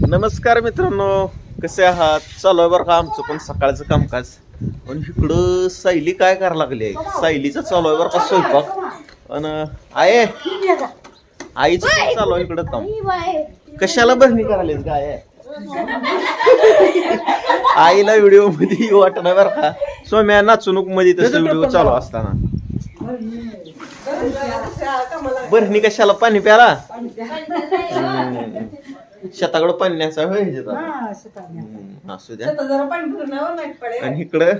नमस्कार मित्रांनो, कसे आहात? चालू आहे बरं का आमचं पण सकाळचं कामकाज. आणि इकडं सायली काय करायला लागली आहे? सायलीचं चालू आहे बरं का स्वयंपाक. आणि आईचं पण चालू आहे इकडं काम. कशाला भरणी करायला काय आईला व्हिडिओ मध्ये वाटणार बरं का. सोम्या नाचणूक मध्ये तसं व्हिडिओ चालू असताना भरणी कशाला? पाणी प्याला शेताकडं पाणी न्यायचा असू द्या. आणि इकडं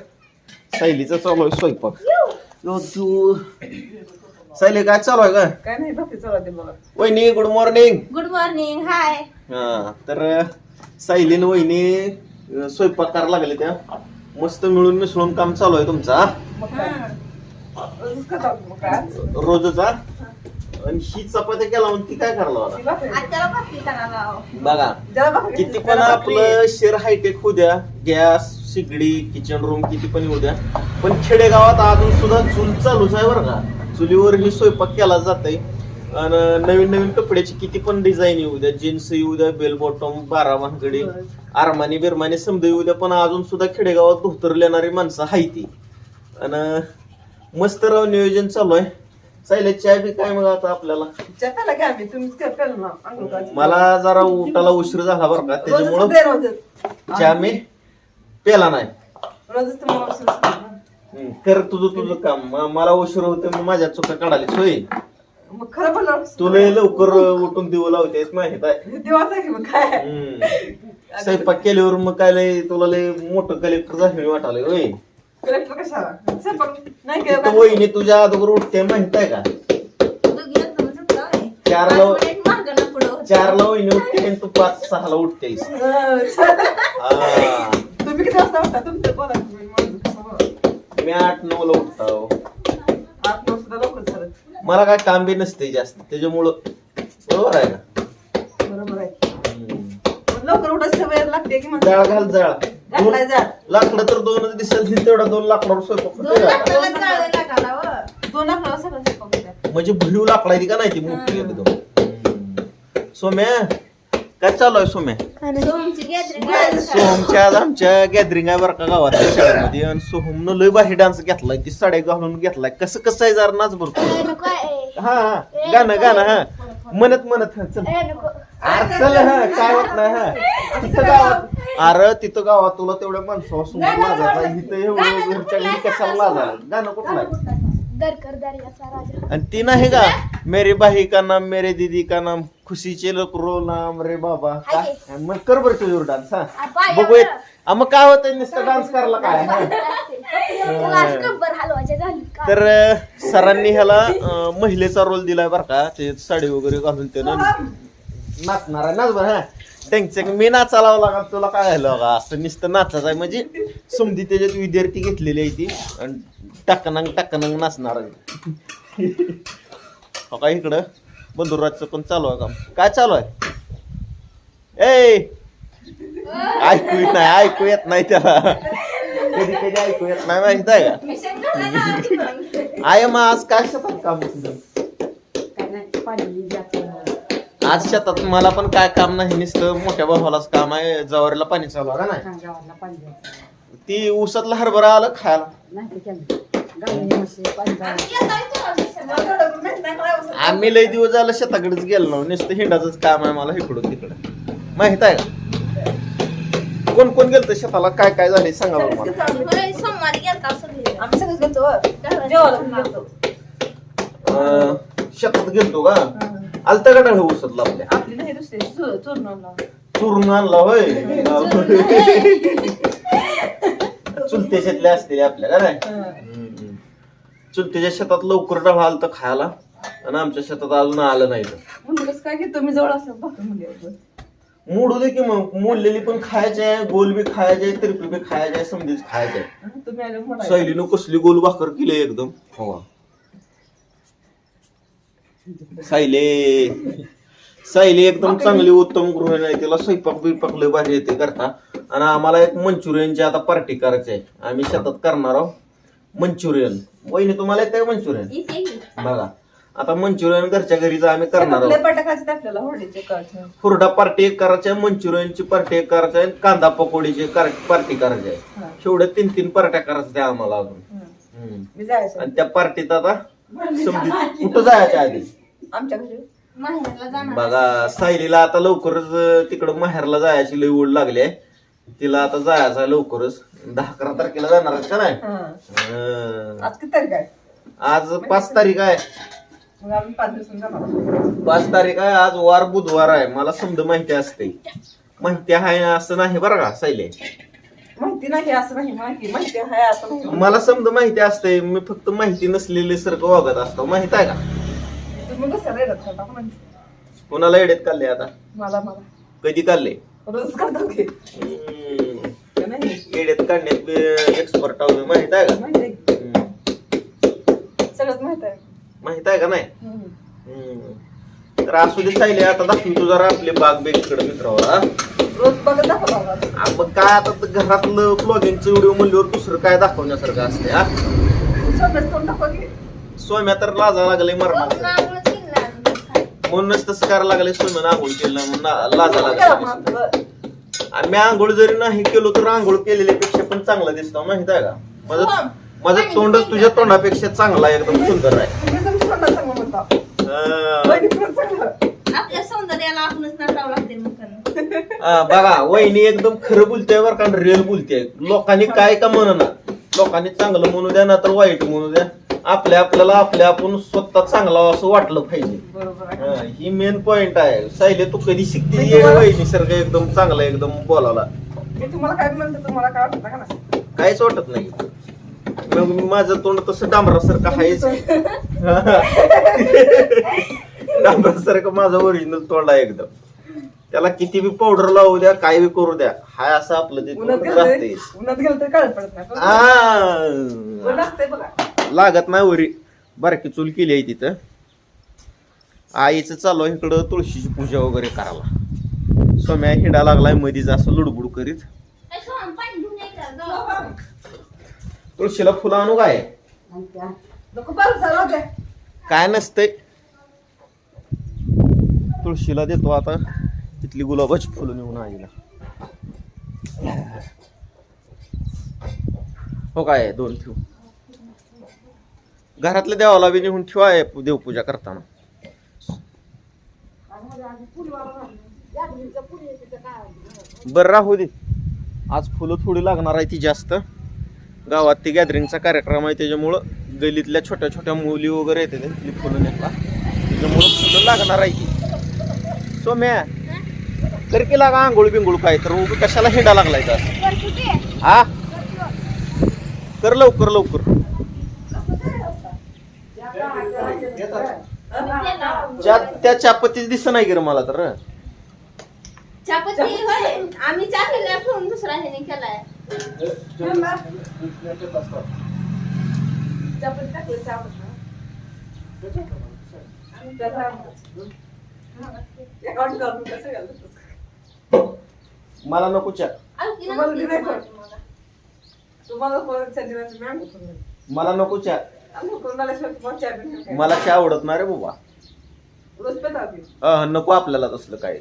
सायलीचा चालू आहे स्वयंपाक. सायली काय चालू आहे का? काय नाही बाकी चालू वहिनी good morning. Good morning. Hi. हा तर सायलीन वहिनी स्वयंपाक करायला लागले त्या. मस्त मिळून मिसळून काम चालू आहे तुमचा रोजचा. आणि ही चपात्या केला म्हणून ती काय करायला होता आत्याला भाकरी करायला. बघा. किती पण आपलं शहर हायटेक होऊ द्या, गॅस शिगडी किचन रूम किती पण येऊ द्या, पण खेडेगावात अजून सुद्धा चूल चालूच आहे बरं का. चुलीवर ही स्वयंपाक केला जातोय. आणि नवीन नवीन कपड्याची किती पण डिझाईन येऊ द्या, जीन्स येऊ द्या, बेल बॉटम, 12 भानगडी, आरमानी बिरमानी समजा येऊ द्या, पण अजून सुद्धा खेडेगावात धोतर येणारी माणसं हाय ती. आणि मस्त राव नियोजन चालू आहे. सायले चाय बी काय मग आता आपल्याला? मला जरा उठाला उशीर झाला बरं का, त्याच्यामुळं चहा मी पेला नाही. कर तुझं काम. मला उशीर होते मग माझ्या चुका काढाली सोय. तुला लवकर उठून दिवं लावतेस माहित आहे. स्वयंपाक केल्यावर मग काय लय तुला लय मोठं कलेक्टर झाले वाटाले होय. वहिनी तुझ्या अगोदर उठते माहित आहे का? 4ला वहिनी उठते आणि तू 5-6ला उठतेस. तुम्ही किती वाजता उठता? तुमचं मी 8-9ला उठतो. 8-9 सुद्धा लवकर झालं. मला काय काम बी नसते जास्त, त्याच्यामुळं बरोबर आहे का? बरोबर आहे. लवकर उठायची सवय लागते की जाळ घाल जाळ. लाकडं तर 2च दिसेल, तेवढा 2 लाकडावर स्वयंपाक म्हणजे भरीव लाकडायची का नाही ती मोठी एकदम. सोम्या काय चालू आहे सोम्या? सोहमच्या आज आमच्या गॅदरिंग आहे बरं का गावातल्या शाळेमध्ये. आणि सोहमनं लय भारी डान्स घेतलाय, ती साड्या घालून घेतलाय. कसं आहे जरा नाच भरतो. हा गाणं हा म्हणत चल चल. हा काय होत नाही. हा तिथं गावात, अरे तिथं गावात तुला तेवढ्या माणसावर समोर लाजायचा, इथं एवढं घरच्या घरी कशाला लाजायला? गाणं कुठलं आहे? आणि ती नाही का, मेरे भाई का नाम मेरे दीदी का नाम खुशी रो नाम रे बाबा. मग कर बरं तुझ्यावर डान्स. हा बघूया मग काय होतं नुसतं डान्स करायला काय. तर सरांनी ह्याला महिलेचा रोल दिलाय बरं का. ते साडी वगैरे घालून ते नाचणार आहे. नाच बरं. हा टेंगचेक मी नाचायला लागा तुला काय झालं का? असं नुसतं नाचायचं आहे. म्हणजे समधी त्याच्यात विद्यार्थी घेतलेली आहे ती आणि टाकनंग नाचणार आहे. का इकडं बंधुराजचं पण चालू आहे काम. काय चालू आहे? ऐकू येत नाही त्याला. कधी ऐकू येत नाही माहित आहे का? आय मग आज काय शेतात काम तुझं? आज शेतात मला पण काय काम नाही, नुसतं मोठ्या भावालाच काम आहे. जवारीला पाणी चालू आहे का नाही? ती ऊसातला हरभरा आलं खायला. आम्ही लय दिवस झालं शेताकडेच गेलो, नुसतं हिंडाच काम आहे मला इकडून तिकडं. माहित आहे का? कोण कोण गेलत शेताला? काय काय झाले सांगा बरं मला. शेतात गेलतो का? आलता का डाळ ऊसातला आपल्या? चुरून आणला होय. चुलते शेतले असते आपल्या काय? चुलतेच्या शेतात लवकर डाळ आलतं खायला आणि आमच्या शेतात अजून आलं नाही. काय की तुम्ही जवळ असं मोडू दे की मग. मोडलेली पण खायची आहे, गोल बी खायचे, तिरपी बी खायचे आहे, समधीच खायचे आहे. शैलीनं कसली गोल भाकर केली एकदम. हो सायली एकदम चांगली उत्तम गृहिणी आहे. तिला स्वयंपाक बिपाक लय भारी येते करता. आणि आम्हाला एक मंचुरियनची आता पार्टी करायची आहे. आम्ही शेतात करणार आहोत मंचुरियन. वहिनी तुम्हाला येते मंचुरियन? बघा आता मंचुरियन घरच्या घरीच आम्ही करणार लय आहोत. पटाकाचे आपल्याला होडीचे कळचे. हुरडा पार्टी एक करायची आहे, मंचुरियनची पार्टी एक करायची आहे, कांदा पकोडीची पार्टी करायची आहे. हा. शेवढ्या 3-3 पार्ट्या करायच्या आम्हाला अजून. हम्म. मी जायचं आणि त्या पार्टीत आता समजी कुठं जायच्या आधी आमच्या घरी. माहेरला जाणार बघा सायलीला आता लवकरच तिकडं माहेरला जायची लई ओढ लागली आहे. तिला आता जायचं आहे लवकरच. 10-11 तारखेला जाणार आहेस का नाही? हा. हं. आज किती तारीख आहे? आज 5 तारीख आहे. मग आम्ही 5 दिवसांनी जाणार. 5 तारीख आहे. आज वार बुधवार आहे. मला समजा माहिती असते. माहिती आहे असं नाही बरं का सायले. माहिती नाही असं नाही, माहिती आहे असं नाही. मला समजा माहिती असते. मी फक्त माहिती नसलेले सारखं वागत असतो. माहित आहे का? तुम्ही कसं रेडत करता म्हणजे? कोणाला येडेत काढले आता? मला कधी काढले? रोज करतो की नाही? येडेत काढण्यात एक्सपर्ट आहोत. माहित आहे का? माहिती आहे की. सगळंच माहित आहे. माहित आहे का नाही? हम्म. तर असू दे सायले आता दाखवतो जरा आपले बाग बेगकडे मित्रावा. रोज बघत दाखवा बाबा. मग काय आता घरातलं ब्लॉगिंगचं व्हिडिओ म्हणल्यावर दुसरं काय दाखवण्यासारखं असते हा? स्वतःच तोंड दाखवा की. सोम्या तर लाजा लागले मरणार नांगळ चिरला म्हणूनच तसं करायला लागले. सोम्यानं आंघोळ केलं म्हणून लाजा केला लागले. मग तुझं. आणि मी आंघोळ जरी नाही केलो तर आंघोळ केलेल्यापेक्षा पण चांगला दिसतो. माहित आहे का? माझं तोंडच तुझ्या तोंडापेक्षा चांगला एकदम सुंदर आहे. तुम्ही तुमच्या तोंडात चांगलं म्हणता. हा. वहिनी पण चांगलं. आपल्या सौंदर्याला आपणच नाटावं लागते मग बघा वहिनी एकदम खरं बोलते बरं का, रिअल बोलते. लोकांनी काय का म्हणना, लोकांनी चांगलं म्हणू द्या ना तर वाईट म्हणू द्या, आपल्याला आपण स्वतः चांगला असं वाटलं पाहिजे. बरोबर आहे. ही मेन पॉइंट आहे. सायले तू कधी शिकते वहिनी सारखं एकदम चांगलं एकदम बोलायला मी तुम्हाला काय म्हणतो, तुम्हाला काय वाटतं का ना? काहीच वाटत नाही. मग माझं तोंड तसं डांबरासारखं आहेच. डांबरासारखं माझं ओरिजिनल तोंड आहे एकदम. त्याला किती बी पावडर लावू द्या, काय बी करू द्या, हाय असं आपलं ते उन्हात तोंड राहते. गेलं तर काळ पडत नाही. ऊन लागतंय बघा. लागत नाही वरी. बारकी चूल केली आहे तिथं. आईचं चालू आहे इकडं तुळशीची पूजा वगैरे करायला. सोम्या हिंडा लागलाय मधीच असं लुडबुड करीत. तुळशीला फुलं आणू काय? नको बरं चालू द्या. काय नसतंय. तुळशीला देतो आता तिथली गुलाबाची फुलं नेऊन आईला. हो काय 2 ठेव. घरातल्या देवाला बी नेऊन ठेवा देवपूजा करताना. बरं राहू दे. आज फुलं थोडी लागणार आहे ती जास्त. गावात ती गॅदरिंगचा कार्यक्रम आहे त्याच्यामुळं गलीतल्या छोट्या छोट्या मुली वगैरे येते तिथली फुलं नेता, त्याच्यामुळं फुलं लागणार आहे ती. सोम्या कर की लागा आंघोळ बिंगोळ काय तर उगा कशाला हिंडा लागलाय का? हा कर लवकर लवकर. त्या चापत्तीच दिसत नाही गिर मला तर. चहापत्ती होय. आम्ही चहा केला ठेवून दुसरा ह्याने केलाय. चपाती टाकलं चावत ना. आणि त्याचा अकाउंट करून कसं घालतो? मला नको चहा. आणखी तुम्हाला नक्की दिलंय का? तुम्हाला. तुम्हाला कोणाच्या दिवस मॅम होतो. मला नको चहा. आम्ही कोणाला शेवटी पोहोचच्या बी मला चहा आवडत नाही रे बाबा. रोज पेता आम्ही. नको आपल्याला तसलं काय.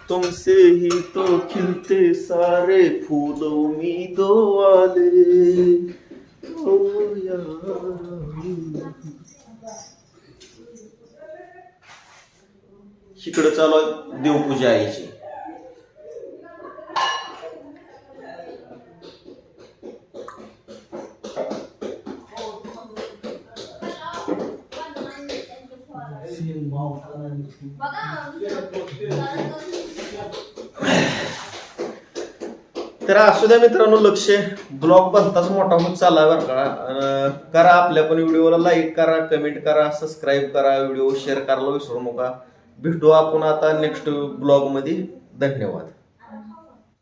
तुमसे ही तो खिलते सारे फूलों में दो वाले ओ यार. इकडं चालू आहे देवपूजा आईची. तर असू द्या मित्रांनो लक्ष. ब्लॉग बनताच मोठा होत चालला बरं का. करा आपल्या पण व्हिडिओला लाईक करा, कमेंट करा, सबस्क्राईब करा, व्हिडिओ शेअर करायला विसरू नका. भेटू आपण आता नेक्स्ट ब्लॉग मध्ये. धन्यवाद.